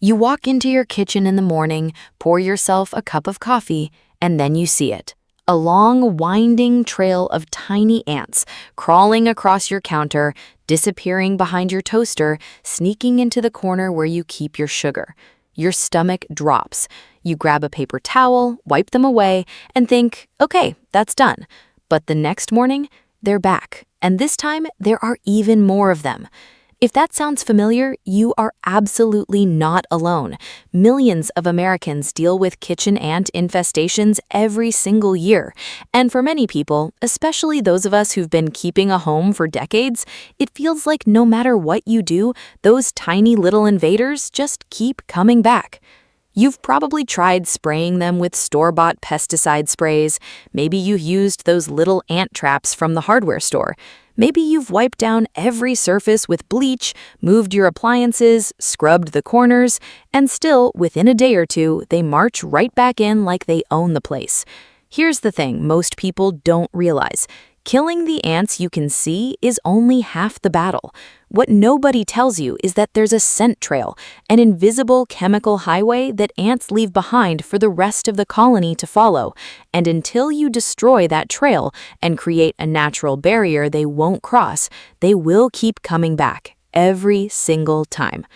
You walk into your kitchen in the morning, pour yourself a cup of coffee, and then you see it. A long, winding trail of tiny ants crawling across your counter, disappearing behind your toaster, sneaking into the corner where you keep your sugar. Your stomach drops. You grab a paper towel, wipe them away, and think, okay, that's done. But the next morning, they're back, and this time there are even more of them. If that sounds familiar, you are absolutely not alone. Millions of Americans deal with kitchen ant infestations every single year. And for many people, especially those of us who've been keeping a home for decades, it feels like no matter what you do, those tiny little invaders just keep coming back. You've probably tried spraying them with store-bought pesticide sprays. Maybe you've used those little ant traps from the hardware store. Maybe you've wiped down every surface with bleach, moved your appliances, scrubbed the corners, and still, within a day or two, they march right back in like they own the place. Here's the thing most people don't realize. Killing the ants you can see is only half the battle. What nobody tells you is that there's a scent trail, an invisible chemical highway that ants leave behind for the rest of the colony to follow. And until you destroy that trail and create a natural barrier they won't cross, they will keep coming back every single time.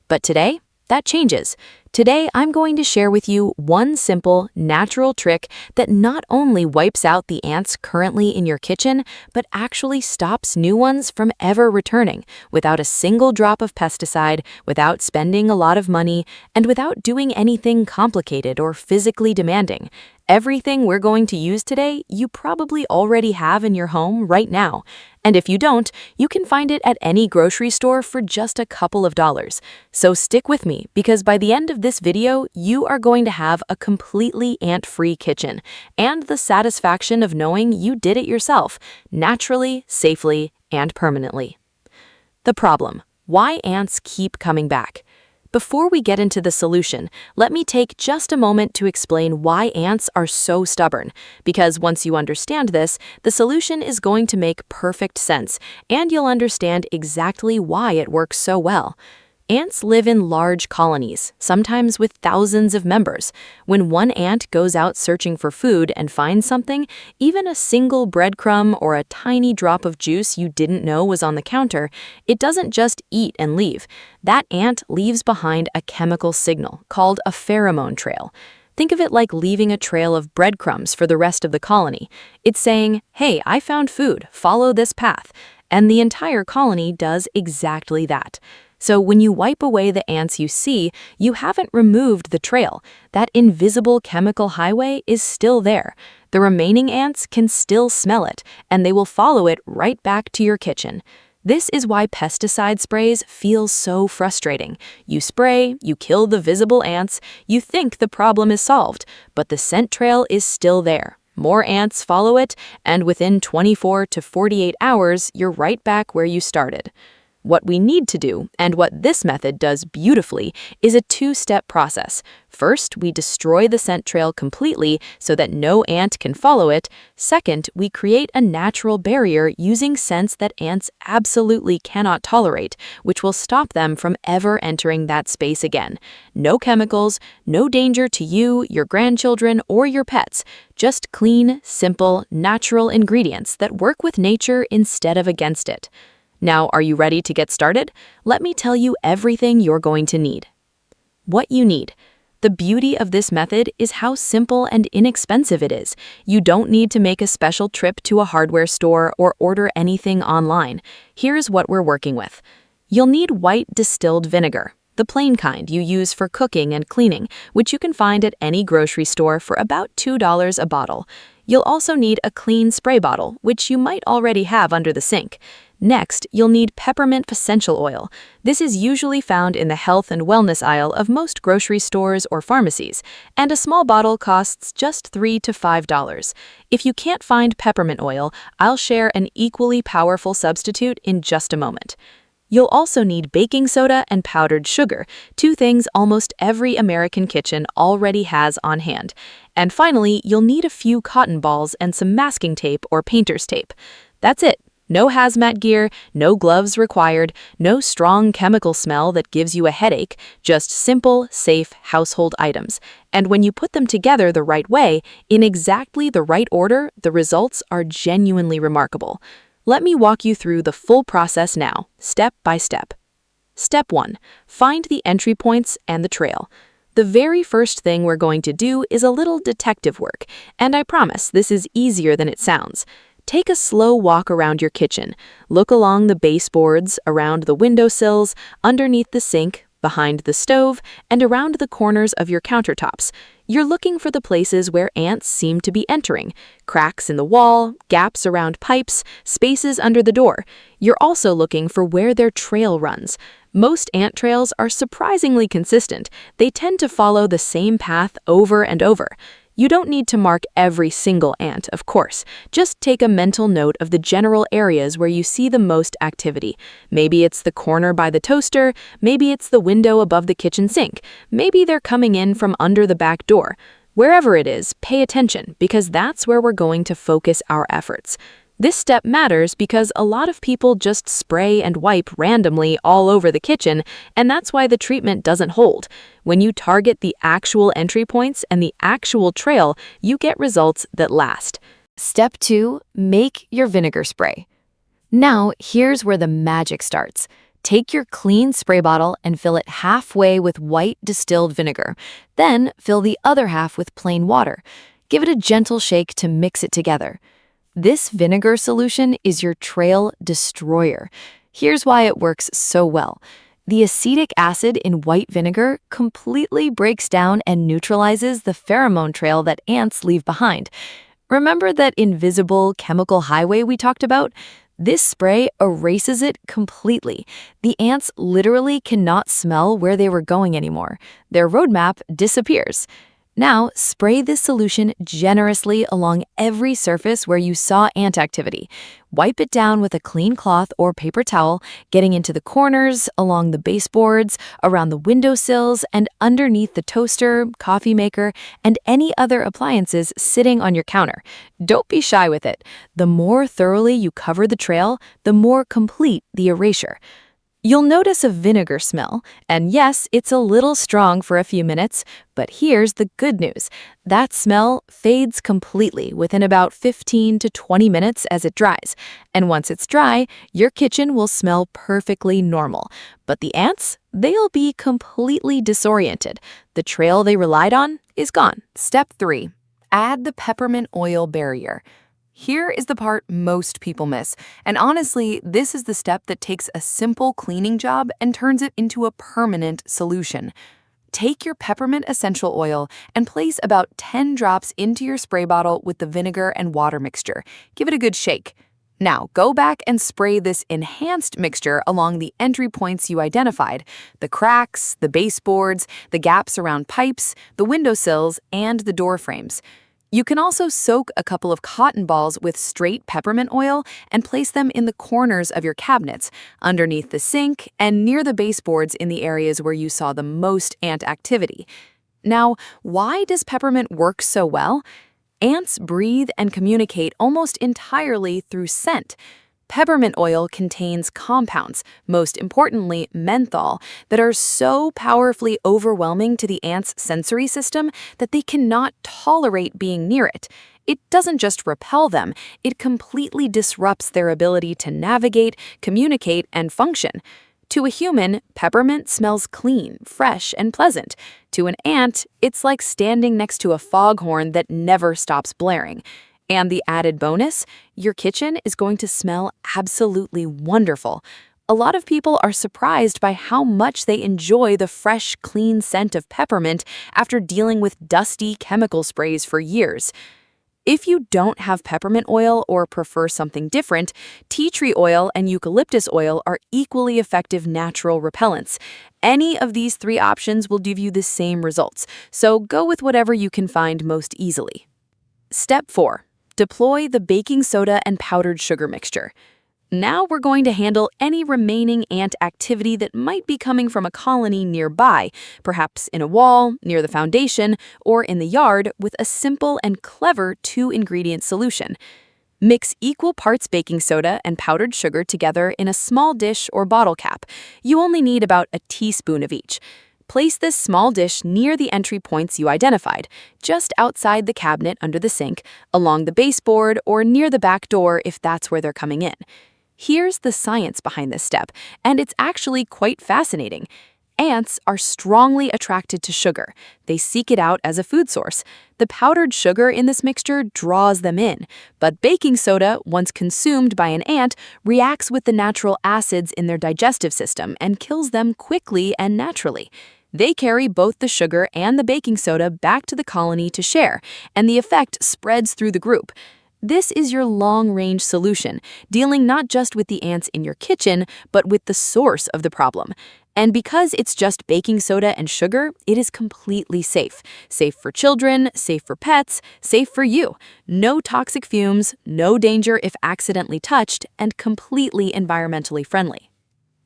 But today, that changes. Today, I'm going to share with you one simple, natural trick that not only wipes out the ants currently in your kitchen, but actually stops new ones from ever returning without a single drop of pesticide, without spending a lot of money, and without doing anything complicated or physically demanding. Everything we're going to use today, you probably already have in your home right now. And if you don't, you can find it at any grocery store for just a couple of dollars. So stick with me, because by the end of this video, you are going to have a completely ant-free kitchen and the satisfaction of knowing you did it yourself, naturally, safely, and permanently. The problem: why ants keep coming back. Before we get into the solution, let me take just a moment to explain why ants are so stubborn, because once you understand this, the solution is going to make perfect sense, and you'll understand exactly why it works so well. Ants live in large colonies, sometimes with thousands of members. When one ant goes out searching for food and finds something, even a single breadcrumb or a tiny drop of juice you didn't know was on the counter, it doesn't just eat and leave. That ant leaves behind a chemical signal called a pheromone trail. Think of it like leaving a trail of breadcrumbs for the rest of the colony. It's saying, hey, I found food, follow this path. And the entire colony does exactly that. So when you wipe away the ants you see, you haven't removed the trail. That invisible chemical highway is still there. The remaining ants can still smell it, and they will follow it right back to your kitchen. This is why pesticide sprays feel so frustrating. You spray, you kill the visible ants, you think the problem is solved, but the scent trail is still there. More ants follow it, and within 24 to 48 hours, you're right back where you started. What we need to do, and what this method does beautifully, is a two-step process. First, we destroy the scent trail completely so that no ant can follow it. Second, we create a natural barrier using scents that ants absolutely cannot tolerate, which will stop them from ever entering that space again. No chemicals, no danger to you, your grandchildren, or your pets. Just clean, simple, natural ingredients that work with nature instead of against it. Now, are you ready to get started? Let me tell you everything you're going to need. What you need. The beauty of this method is how simple and inexpensive it is. You don't need to make a special trip to a hardware store or order anything online. Here's what we're working with. You'll need white distilled vinegar, the plain kind you use for cooking and cleaning, which you can find at any grocery store for about $2 a bottle. You'll also need a clean spray bottle, which you might already have under the sink. Next, you'll need peppermint essential oil. This is usually found in the health and wellness aisle of most grocery stores or pharmacies, and a small bottle costs just $3 to $5. If you can't find peppermint oil, I'll share an equally powerful substitute in just a moment. You'll also need baking soda and powdered sugar, two things almost every American kitchen already has on hand. And finally, you'll need a few cotton balls and some masking tape or painter's tape. That's it. No hazmat gear, no gloves required, no strong chemical smell that gives you a headache, just simple, safe household items. And when you put them together the right way, in exactly the right order, the results are genuinely remarkable. Let me walk you through the full process now, step by step. Step 1. Find the entry points and the trail. The very first thing we're going to do is a little detective work, and I promise this is easier than it sounds. Take a slow walk around your kitchen. Look along the baseboards, around the windowsills, underneath the sink, behind the stove, and around the corners of your countertops. You're looking for the places where ants seem to be entering: cracks in the wall, gaps around pipes, spaces under the door. You're also looking for where their trail runs. Most ant trails are surprisingly consistent. They tend to follow the same path over and over. You don't need to mark every single ant, of course. Just take a mental note of the general areas where you see the most activity. Maybe it's the corner by the toaster, maybe it's the window above the kitchen sink, maybe they're coming in from under the back door. Wherever it is, pay attention, because that's where we're going to focus our efforts. This step matters because a lot of people just spray and wipe randomly all over the kitchen, and that's why the treatment doesn't hold. When you target the actual entry points and the actual trail, you get results that last. Step 2. Make your vinegar spray. Now, here's where the magic starts. Take your clean spray bottle and fill it halfway with white distilled vinegar. Then, fill the other half with plain water. Give it a gentle shake to mix it together. This vinegar solution is your trail destroyer. Here's why it works so well. The acetic acid in white vinegar completely breaks down and neutralizes the pheromone trail that ants leave behind. Remember that invisible chemical highway we talked about? This spray erases it completely. The ants literally cannot smell where they were going anymore. Their roadmap disappears. Now, spray this solution generously along every surface where you saw ant activity. Wipe it down with a clean cloth or paper towel, getting into the corners, along the baseboards, around the windowsills, and underneath the toaster, coffee maker, and any other appliances sitting on your counter. Don't be shy with it. The more thoroughly you cover the trail, the more complete the erasure. You'll notice a vinegar smell, and yes, it's a little strong for a few minutes, but here's the good news. That smell fades completely within about 15 to 20 minutes as it dries. And once it's dry, your kitchen will smell perfectly normal. But the ants, they'll be completely disoriented. The trail they relied on is gone. Step 3. Add the peppermint oil barrier. Here is the part most people miss, and honestly, this is the step that takes a simple cleaning job and turns it into a permanent solution. Take your peppermint essential oil and place about 10 drops into your spray bottle with the vinegar and water mixture. Give it a good shake. Now, go back and spray this enhanced mixture along the entry points you identified: the cracks, the baseboards, the gaps around pipes, the windowsills, and the door frames. You can also soak a couple of cotton balls with straight peppermint oil and place them in the corners of your cabinets, underneath the sink, and near the baseboards in the areas where you saw the most ant activity. Now, why does peppermint work so well? Ants breathe and communicate almost entirely through scent. Peppermint oil contains compounds, most importantly menthol, that are so powerfully overwhelming to the ants' sensory system that they cannot tolerate being near it. It doesn't just repel them, it completely disrupts their ability to navigate, communicate, and function. To a human, peppermint smells clean, fresh, and pleasant. To an ant, it's like standing next to a foghorn that never stops blaring. And the added bonus, your kitchen is going to smell absolutely wonderful. A lot of people are surprised by how much they enjoy the fresh, clean scent of peppermint after dealing with dusty chemical sprays for years. If you don't have peppermint oil or prefer something different, tea tree oil and eucalyptus oil are equally effective natural repellents. Any of these 3 options will give you the same results, so go with whatever you can find most easily. Step 4. Deploy the baking soda and powdered sugar mixture. Now we're going to handle any remaining ant activity that might be coming from a colony nearby, perhaps in a wall, near the foundation, or in the yard, with a simple and clever 2-ingredient solution. Mix equal parts baking soda and powdered sugar together in a small dish or bottle cap. You only need about a teaspoon of each. Place this small dish near the entry points you identified, just outside the cabinet under the sink, along the baseboard, or near the back door if that's where they're coming in. Here's the science behind this step, and it's actually quite fascinating. Ants are strongly attracted to sugar. They seek it out as a food source. The powdered sugar in this mixture draws them in, but baking soda, once consumed by an ant, reacts with the natural acids in their digestive system and kills them quickly and naturally. They carry both the sugar and the baking soda back to the colony to share, and the effect spreads through the group. This is your long-range solution, dealing not just with the ants in your kitchen, but with the source of the problem. And because it's just baking soda and sugar, it is completely safe. Safe for children, safe for pets, safe for you. No toxic fumes, no danger if accidentally touched, and completely environmentally friendly.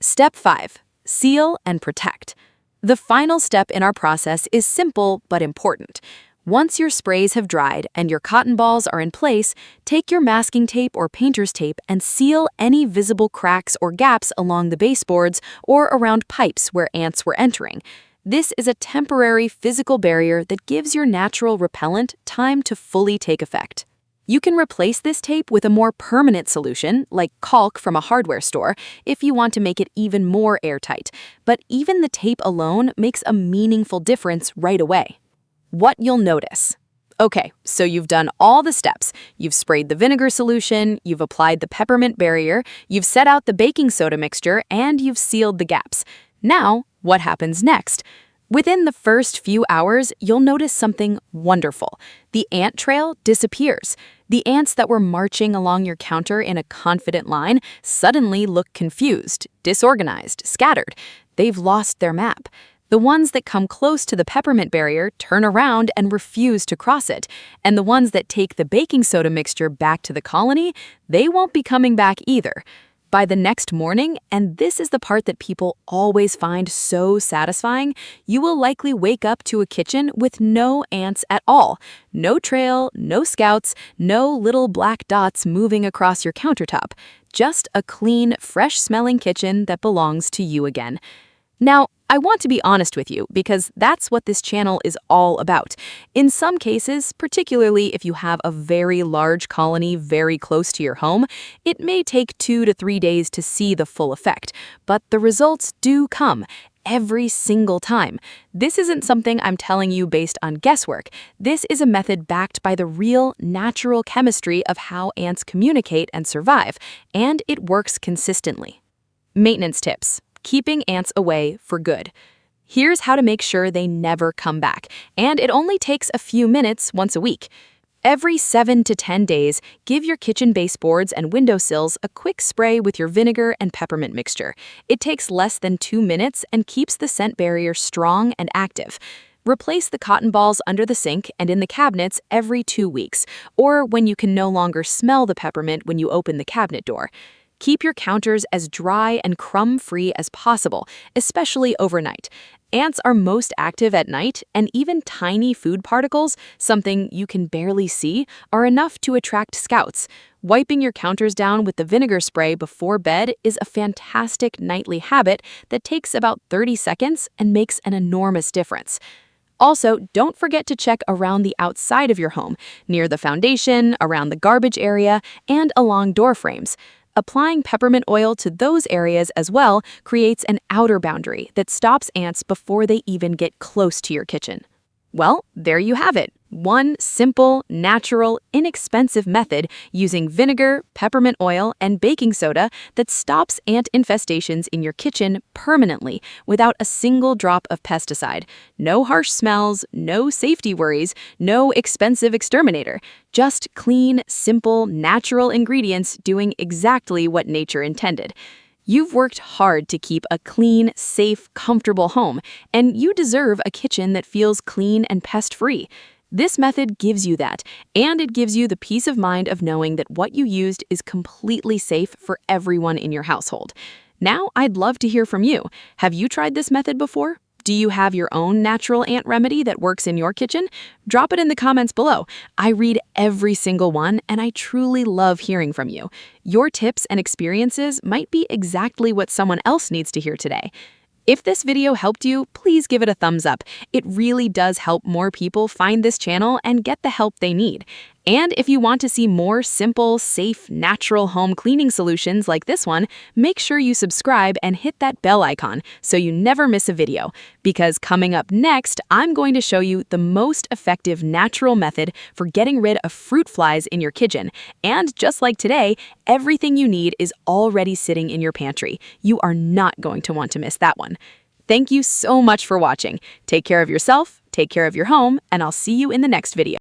Step 5. Seal and protect. The final step in our process is simple but important. Once your sprays have dried and your cotton balls are in place, take your masking tape or painter's tape and seal any visible cracks or gaps along the baseboards or around pipes where ants were entering. This is a temporary physical barrier that gives your natural repellent time to fully take effect. You can replace this tape with a more permanent solution, like caulk from a hardware store, if you want to make it even more airtight. But even the tape alone makes a meaningful difference right away. What you'll notice. Okay, so you've done all the steps. You've sprayed the vinegar solution, you've applied the peppermint barrier, you've set out the baking soda mixture, and you've sealed the gaps. Now, what happens next? Within the first few hours, you'll notice something wonderful. The ant trail disappears. The ants that were marching along your counter in a confident line suddenly look confused, disorganized, scattered. They've lost their map. The ones that come close to the peppermint barrier turn around and refuse to cross it. And the ones that take the baking soda mixture back to the colony, they won't be coming back either. By the next morning, and this is the part that people always find so satisfying, you will likely wake up to a kitchen with no ants at all. No trail, no scouts, no little black dots moving across your countertop. Just a clean, fresh-smelling kitchen that belongs to you again. Now, I want to be honest with you because that's what this channel is all about. In some cases, particularly if you have a very large colony very close to your home, it may take 2 to 3 days to see the full effect, but the results do come every single time. This isn't something I'm telling you based on guesswork. This is a method backed by the real, natural chemistry of how ants communicate and survive, and it works consistently. Maintenance tips. Keeping ants away for good. Here's how to make sure they never come back, and it only takes a few minutes once a week. Every 7 to 10 days, give your kitchen baseboards and windowsills a quick spray with your vinegar and peppermint mixture. It takes less than 2 minutes and keeps the scent barrier strong and active. Replace the cotton balls under the sink and in the cabinets every 2 weeks, or when you can no longer smell the peppermint when you open the cabinet door. Keep your counters as dry and crumb-free as possible, especially overnight. Ants are most active at night, and even tiny food particles, something you can barely see, are enough to attract scouts. Wiping your counters down with the vinegar spray before bed is a fantastic nightly habit that takes about 30 seconds and makes an enormous difference. Also, don't forget to check around the outside of your home, near the foundation, around the garbage area, and along door frames. Applying peppermint oil to those areas as well creates an outer boundary that stops ants before they even get close to your kitchen. Well, there you have it. One simple, natural, inexpensive method using vinegar, peppermint oil, and baking soda that stops ant infestations in your kitchen permanently without a single drop of pesticide. No harsh smells, no safety worries, no expensive exterminator. Just clean, simple, natural ingredients doing exactly what nature intended. You've worked hard to keep a clean, safe, comfortable home, and you deserve a kitchen that feels clean and pest-free. This method gives you that, and it gives you the peace of mind of knowing that what you used is completely safe for everyone in your household. Now, I'd love to hear from you. Have you tried this method before? Do you have your own natural ant remedy that works in your kitchen? Drop it in the comments below. I read every single one, and I truly love hearing from you. Your tips and experiences might be exactly what someone else needs to hear today. If this video helped you, please give it a thumbs up. It really does help more people find this channel and get the help they need. And if you want to see more simple, safe, natural home cleaning solutions like this one, make sure you subscribe and hit that bell icon so you never miss a video. Because coming up next, I'm going to show you the most effective natural method for getting rid of fruit flies in your kitchen. And just like today, everything you need is already sitting in your pantry. You are not going to want to miss that one. Thank you so much for watching. Take care of yourself, take care of your home, and I'll see you in the next video.